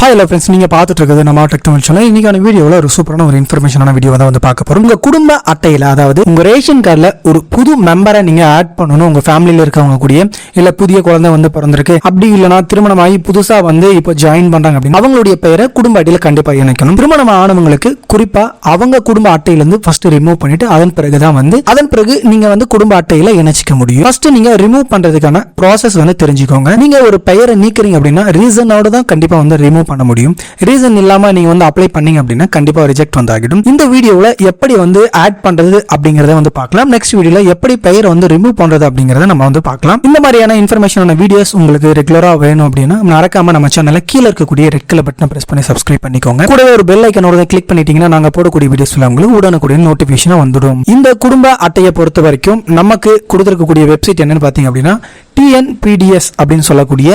Hi hello friends, நீங்க பார்த்துட்டு இருக்கிறது நம்ம டெக் தமிழ் சேனல். இன்னைக்கான வீடியோல ஒரு சூப்பரான ஒரு இன்ஃபர்மேஷனான வீடியோ தான் வந்து பார்க்க போறோம். உங்க குடும்ப அட்டையில, அதாவது உங்க ரேஷன் கார்டுல ஒரு புது மெம்பரை நீங்க ஆட் பண்ணணும். உங்க ஃபேமிலில இருக்கவங்க கூடயே, இல்ல புதிய குழந்தை வந்து பிறந்திருக்கு, அப்படி இல்லனா திருமணமாகி புதுசா வந்து இப்போ ஜாயின் பண்றாங்க அப்படின்னா அவங்களுடைய பெயரை குடும்ப அட்டையில கண்டிப்பா இணைக்கணும். திருமணம் ஆனவங்களுக்கு குறிப்பா அவங்க குடும்ப அட்டையில இருந்து ஃபர்ஸ்ட் ரிமூவ் பண்ணிட்டு அதன் பிறகு நீங்க வந்து குடும்ப அட்டையில இணைச்சிக்க முடியும். ஃபர்ஸ்ட் நீங்க ரிமூவ் பண்றதுக்கான ப்ராசஸ் வந்து தெரிஞ்சுக்கோங்க. நீங்க ஒரு பெயரை நீக்குறீங்க அப்படின்னா ரீசனோட தான் கண்டிப்பா வந்து ரிமூவ் பண்ண முடியும். ரீசன் இல்லாம நீங்க வந்து அப்ளை பண்ணீங்க அப்படின்னா கண்டிப்பா ரிஜெக்ட் வந்து ஆகிடும். இந்த வீடியோல எப்படி வந்து ஆட் பண்றது அப்படிங்கறத வந்து பார்க்கலாம். நெக்ஸ்ட் வீடியோல எப்படி பெயரை வந்து ரிமூவ் பண்றது அப்படிங்கறத நம்ம வந்து பார்க்கலாம். இந்த மாதிரியான இன்ஃபர்மேஷனான வீடியோஸ் உங்களுக்கு ரெகுலரா வேணும் அப்படின்னா மறக்காம நம்ம சேனல்ல கீழ இருக்கக்கூடிய ரெட் கலர் பட்டனை பிரஸ் பண்ணி சப்ஸ்கிரைப் பண்ணிக்கோங்க. கூடவே ஒரு பெல் ஐகானோட கிளிக் பண்ணிட்டீங்கன்னா நாங்க போடக்கூடிய வீடியோஸ்ல உங்களுக்கு உடனுக்குடன் நோட்டிபிகேஷன் வந்துடும். இந்த குடும்ப அட்டையை பொறுத்த வரைக்கும் நமக்கு கொடுத்திருக்கக்கூடிய வெப்சைட் என்னன்னு பாத்தீங்க அப்படின்னா TNPDS அப்படின்னு சொல்லக்கூடிய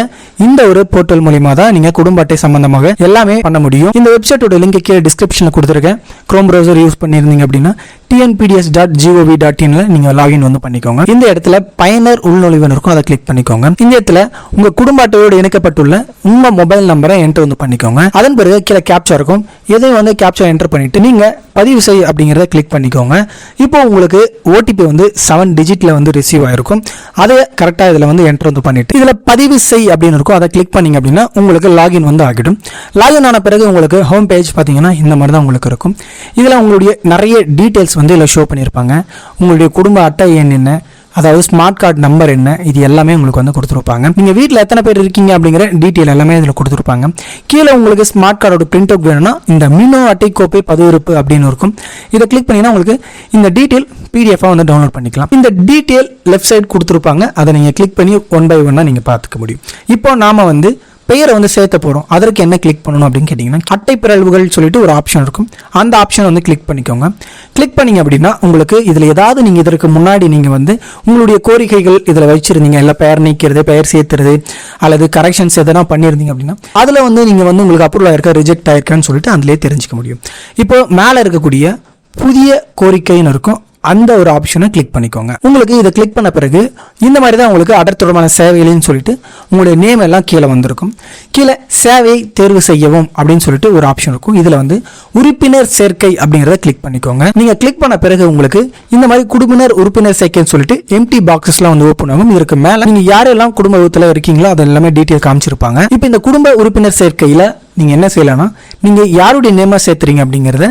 இந்த ஒரு போர்ட்டல் மூலமா தான் நீங்க குடும்ப அட்டை சம்பந்தமாக எல்லாமே பண்ண முடியும். இந்த வெப்சைட்டோட லிங்க் கீழே டிஸ்கிரிப்ஷன்ல கொடுத்துருக்கேன். குரோம் பிரவுசர் யூஸ் பண்ணிருந்தீங்க அப்படின்னா tnpds.gov.in நீங்க லாகின் வந்து பண்ணிக்கோங்க. இந்த இடத்துல பயனர் உள்நுழைவு இருக்கும், அதை கிளிக் பண்ணிக்கோங்க. இந்த இடத்துல உங்க குடும்ப அட்டையோடு இணைக்கப்பட்டுள்ள உங்க மொபைல் நம்பரை என்டர் வந்து பண்ணிக்கோங்க. அதன் பிறகு கீழே கேப்சா இருக்கும், இதையும் வந்து கேப்சா என்டர் பண்ணிட்டு நீங்க பதிவு செய் அப்படிங்கறத கிளிக் பண்ணிக்கோங்க. இப்போ உங்களுக்கு OTP வந்து 7 டிஜிட்ல வந்து ரிசீவ் ஆயிருக்கும். அதை கரெக்டா இதுல வந்து என்டர் வந்து பண்ணிட்டு இதுல பதிவு செய் அப்படின்னு இருக்கும், அதை கிளிக் பண்ணீங்க அப்படின்னா உங்களுக்கு லாகின் வந்து ஆகிடும். லாகின் ஆன பிறகு உங்களுக்கு ஹோம் பேஜ் பாத்தீங்கன்னா இந்த மாதிரி தான் உங்களுக்கு இருக்கும். இதுல உங்களுடைய நிறைய டீடைல்ஸ் வந்து இதுல ஷோ பண்ணியிருப்பாங்க. உங்களுடைய குடும்ப அட்டை எண் என்ன, அதாவது ஸ்மார்ட் கார்டு நம்பர் என்ன, இது எல்லாமே உங்களுக்கு வந்து கொடுத்துருப்பாங்க. நீங்க வீட்டில் எத்தனை பேர் இருக்கீங்க அப்படிங்கிற டீட்டெயில் எல்லாமே இதில் கொடுத்துருப்பாங்க. கீழே உங்களுக்கு ஸ்மார்ட் கார்டோட பிரிண்ட் அவுட் வேணும்னா இந்த மினோ அட்டை கோப்பை பதிவிருப்பு அப்படின்னு இருக்கும், இதை கிளிக் பண்ணீங்கன்னா உங்களுக்கு இந்த டீட்டெயில் PDF வந்து டவுன்லோட் பண்ணிக்கலாம். இந்த டீட்டெயில் லெஃப்ட் சைடு கொடுத்துருப்பாங்க, அதை நீங்க கிளிக் பண்ணி ஒன் பை ஒன்னா நீங்க பார்த்துக்க முடியும். இப்போ நாம வந்து பெயரை வந்து சேர்த்த போறோம். அதற்கு என்ன கிளிக் பண்ணணும் அப்படின்னு கேட்டீங்கன்னா அட்டை பிறழ்வுகள் சொல்லிட்டு ஒரு ஆப்ஷன் இருக்கும், அந்த ஆப்ஷன் வந்து கிளிக் பண்ணிக்கோங்க. கிளிக் பண்ணீங்க அப்படின்னா உங்களுக்கு இதுல ஏதாவது நீங்க இதற்கு முன்னாடி நீங்க வந்து உங்களுடைய கோரிக்கைகள் இதுல வச்சிருந்தீங்க, இல்ல பெயர் நீக்கிறது, பெயர் சேர்த்துறது அல்லது கரெக்ஷன்ஸ் எதனா பண்ணிருந்தீங்க அப்படின்னா அதுல வந்து நீங்க வந்து உங்களுக்கு அப்ரூவல் ஆயிருக்கா ரிஜெக்ட் ஆயிருக்கான்னு சொல்லிட்டு அதுலயே தெரிஞ்சுக்க முடியும். இப்போ மேல இருக்கக்கூடிய புதிய கோரிக்கைன்னு இருக்கும், அந்த ஒரு ஆப்ஷனை கிளிக் பண்ணிக்கோங்க. உங்களுக்கு இதை கிளிக் பண்ண பிறகு இந்த மாதிரி தான் உங்களுக்கு அடர் தொடர்பான சேவைகள்னு சொல்லிட்டு உங்களுடைய நேம் எல்லாம் கீழே வந்திருக்கும். கீழே சேவை தேர்வு செய்யவும் அப்படின்னு சொல்லிட்டு ஒரு ஆப்ஷன் இருக்கும். இதுல வந்து உறுப்பினர் சேர்க்கை அப்படிங்கறத கிளிக் பண்ணிக்கோங்க. நீங்க கிளிக் பண்ண பிறகு உங்களுக்கு இந்த மாதிரி குடும்பினர் உறுப்பினர் சேர்க்கைன்னு சொல்லிட்டு எம்டி பாக்ஸஸ்லாம் வந்து ஓப்பன் ஆகும். இதுக்கு மேல நீங்க யாரெல்லாம் குடும்பத்துல இருக்கீங்களோ அது எல்லாமே டீட்டெயில் காமிச்சிருப்பாங்க. இப்போ இந்த குடும்ப உறுப்பினர் சேர்க்கையில நீங்க என்ன செய்யலாம்னா நீங்க யாருடைய நேமா சேர்த்துறீங்க அப்படிங்கறத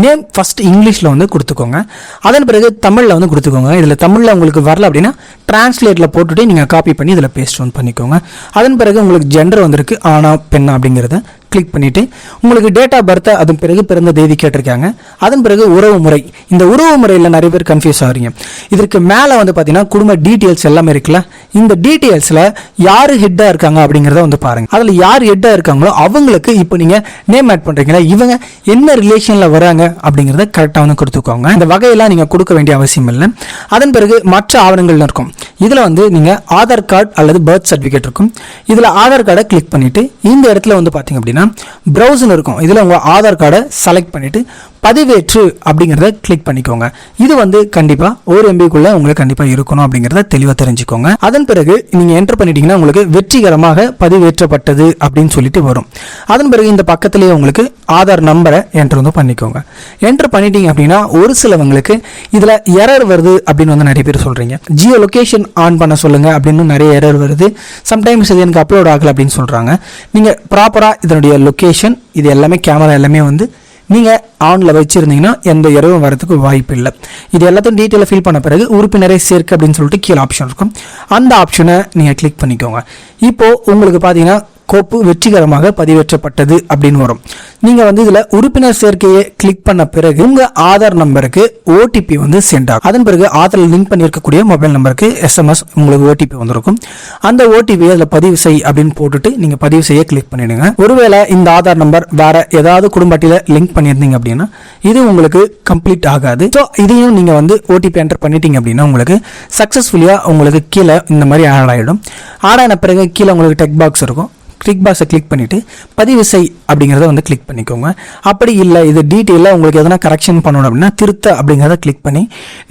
நேம் ஃபர்ஸ்ட் இங்கிலீஷ்ல வந்து கொடுத்துக்கோங்க. அதன் பிறகு தமிழ்ல வந்து கொடுத்துக்கோங்க. இதுல தமிழ்ல உங்களுக்கு வரல அப்படின்னா டிரான்ஸ்லேட்ல போட்டுட்டு நீங்க காப்பி பண்ணி இதுல பேஸ்ட் வந்து பண்ணிக்கோங்க. அதன் பிறகு உங்களுக்கு ஜெண்டர் வந்திருக்கு, ஆனா பெண்ணா அப்படிங்கறத கிளிக் பண்ணிட்டு உங்களுக்கு டேட் ஆஃப் பர்த், அதன் பிறகு பிறந்த தேதி கேட்டிருக்காங்க. அதன் பிறகு உறவு முறை, இந்த உறவு முறையில் நிறைய பேர் கன்ஃபியூஸ் ஆகிறீங்க. இதற்கு மேலே வந்து பார்த்தீங்கன்னா குடும்ப டீட்டெயில்ஸ் எல்லாமே இருக்குல்ல, இந்த டீட்டெயில்ஸில் யார் ஹெட்டாக இருக்காங்க அப்படிங்கிறத வந்து பாருங்க. அதில் யார் ஹெட்டாக இருக்காங்களோ அவங்களுக்கு இப்போ நீங்கள் நேம் ஆட் பண்ணுறீங்களா, இவங்க என்ன ரிலேஷனில் வராங்க அப்படிங்கிறத கரெக்டாக வந்து கொடுத்துக்கோங்க. இந்த வகையெல்லாம் நீங்கள் கொடுக்க வேண்டிய அவசியம் இல்லை. அதன் பிறகு மற்ற ஆவணங்கள் இருக்கும். இதில் வந்து நீங்கள் ஆதார் கார்டு அல்லது பர்த் சர்டிஃபிகேட் இருக்கும். இதில் ஆதார் கார்டை கிளிக் பண்ணிட்டு இந்த இடத்துல வந்து பார்த்தீங்க அப்படின்னா பிரவுசர் இருக்கும். இதுல உங்க ஆதார் கார்டை செலக்ட் பண்ணிட்டு பதிவேற்று அப்படிங்கறத கிளிக் பண்ணிக்கோங்க. இது வந்து கண்டிப்பா 1 MB உங்களுக்கு கண்டிப்பா இருக்கணும் அப்படிங்கறத தெளிவா தெரிஞ்சுக்கோங்க. அதன் பிறகு நீங்க என்டர் பண்ணிட்டீங்கன்னா உங்களுக்கு வெற்றிகரமாக பதிவேற்றப்பட்டது அப்படின்னு சொல்லிட்டு வரும். அதன் பிறகு இந்த பக்கத்திலேயே உங்களுக்கு ஆதார் நம்பரை என்டர் வந்து பண்ணிக்கோங்க. என்டர் பண்ணிட்டீங்க அப்படின்னா ஒரு சிலவங்களுக்கு இதுல எரர் வருது அப்படின்னு வந்து நிறைய பேர் சொல்றீங்க. ஜியோ லொகேஷன் ஆன் பண்ண சொல்லுங்க அப்படின்னு நிறைய எரர் வருது. சம்டைம்ஸ் இது எனக்கு அப்லோட் ஆகல அப்படின்னு சொல்றாங்க. நீங்க ப்ராப்பரா இதனுடைய லொகேஷன் இது எல்லாமே கேமரா எல்லாமே வந்து நீங்க ஆன்ல வச்சிருந்தீங்கன்னா எந்த எரரும் வரதுக்கு வாய்ப்பு இல்லை. இது எல்லாத்தையும் டீட்டெயில ஃபில் பண்ண பிறகு உறுப்பினரை சேர்க்க அப்படின்னு சொல்லிட்டு கீழே ஆப்ஷன் இருக்கும், அந்த ஆப்ஷனை நீங்க கிளிக் பண்ணிக்கோங்க. இப்போ உங்களுக்கு பாத்தீங்கன்னா கோப்பு வெற்றிகரமாக பதிவேற்றப்பட்டது அப்படின்னு வரும். நீங்க வந்து இதுல உறுப்பினர் சேர்க்கையை கிளிக் பண்ண பிறகு உங்க ஆதார் நம்பருக்கு OTP வந்து சென்ட் ஆகும். அதன் பிறகு ஆதார் லிங்க் பண்ணியிருக்கக்கூடிய மொபைல் நம்பருக்கு SMS உங்களுக்கு OTP வந்திருக்கும். அந்த OTP அதுல பதிவு செய் அப்படின்னு போட்டுட்டு நீங்க பதிவு செய்ய கிளிக் பண்ணிடுங்க. ஒருவேளை இந்த ஆதார் நம்பர் வேற ஏதாவது குடும்ப அட்டையில லிங்க் பண்ணியிருந்தீங்க அப்படின்னா இது உங்களுக்கு கம்ப்ளீட் ஆகாது. ஸோ இதையும் நீங்க வந்து OTP என்டர் பண்ணிட்டீங்க அப்படின்னா உங்களுக்கு சக்சஸ்ஃபுல்லியா உங்களுக்கு கீழே இந்த மாதிரி ஆட் ஆயிடும். ஆட் ஆன பிறகு கீழே உங்களுக்கு டெக் பாக்ஸ் இருக்கும். கிளிக் பாக்ஸை கிளிக் பண்ணிவிட்டு பதிவு செய் அப்படிங்கிறத வந்து கிளிக் பண்ணிக்கோங்க. அப்படி இல்லை இது டீட்டெயிலாக உங்களுக்கு எதனா கரெக்ஷன் பண்ணணும் அப்படின்னா திருத்த அப்படிங்கிறத கிளிக் பண்ணி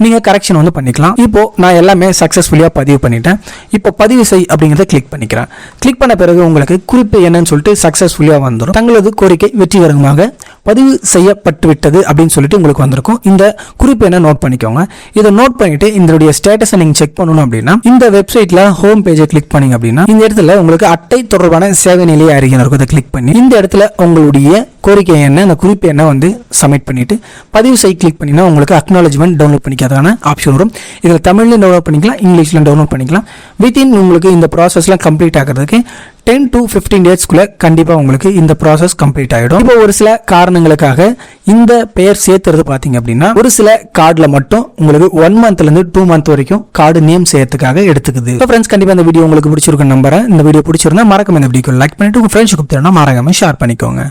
நீங்கள் கரெக்ஷன் வந்து பண்ணிக்கலாம். இப்போது நான் எல்லாமே சக்ஸஸ்ஃபுல்லாக பதிவு பண்ணிட்டேன். இப்போ பதிவு செய் அப்படிங்கிறத கிளிக் பண்ணிக்கிறேன். கிளிக் பண்ண பிறகு உங்களுக்கு குறிப்பு என்னன்னு சொல்லிட்டு சக்ஸஸ்ஃபுல்லாக வந்துடும். தங்களது கோரிக்கை வெற்றிகரமாக பதிவு செய்யப்பட்டு விட்டது அப்படின்னு சொல்லிட்டு உங்களுக்கு வந்திருக்கும். இந்த குறிப்பு என்ன நோட் பண்ணிக்கோங்க. இதை நோட் பண்ணிட்டு இதனுடைய ஸ்டேட்டஸை நீங்கள் செக் பண்ணணும் அப்படின்னா இந்த வெப்சைட்ல ஹோம் பேஜை கிளிக் பண்ணீங்க அப்படின்னா இந்த இடத்துல உங்களுக்கு அட்டை தொடர்பான சேவை நிலைய அறிக்கை இருக்கும். அதை கிளிக் பண்ணி இந்த இடத்துல உங்களுடைய கோரிக்கை என்ன அந்த குறிப்பு என்ன வந்து சப்மிட் பண்ணிட்டு பதிவு செய்ய கிளிக் பண்ணினா உங்களுக்கு அக்னாலஜ்மெண்ட் டவுன்லோட் பண்ணிக்காதான ஆப்ஷன் வரும். இதில் தமிழ்லையும் டவுன்லோட் பண்ணிக்கலாம், இங்கிலீஷ்லையும் டவுன்லோட் பண்ணிக்கலாம். வித்தின் உங்களுக்கு இந்த ப்ராசஸ்லாம் கம்ப்ளீட் ஆகிறதுக்கு 10 to 15 டேஸ்க்குள்ள கண்டிப்பாக உங்களுக்கு இந்த ப்ராசஸ் கம்ப்ளீட் ஆகிடும். இப்போ ஒரு சில காரணங்களுக்காக இந்த பெயர் சேர்த்துறது பார்த்தீங்க அப்படின்னா ஒரு சில கார்டில் மட்டும் உங்களுக்கு 1 monthலேருந்து 2 month வரைக்கும் கார்டு நேம் சேர்த்துக்காக எடுத்துக்குது. இப்போ ஃப்ரெண்ட்ஸ் கண்டிப்பாக இந்த வீடியோ உங்களுக்கு பிடிச்சிருக்கும் நம்புறேன். இந்த வீடியோ பிடிச்சிருந்தா மறக்காம இந்த வீடியோக்கு லைக் பண்ணிட்டு உங்கள் ஃப்ரெண்ட்ஸுக்கு தெரியும்னா மறக்காம ஷேர் பண்ணிக்கோங்க.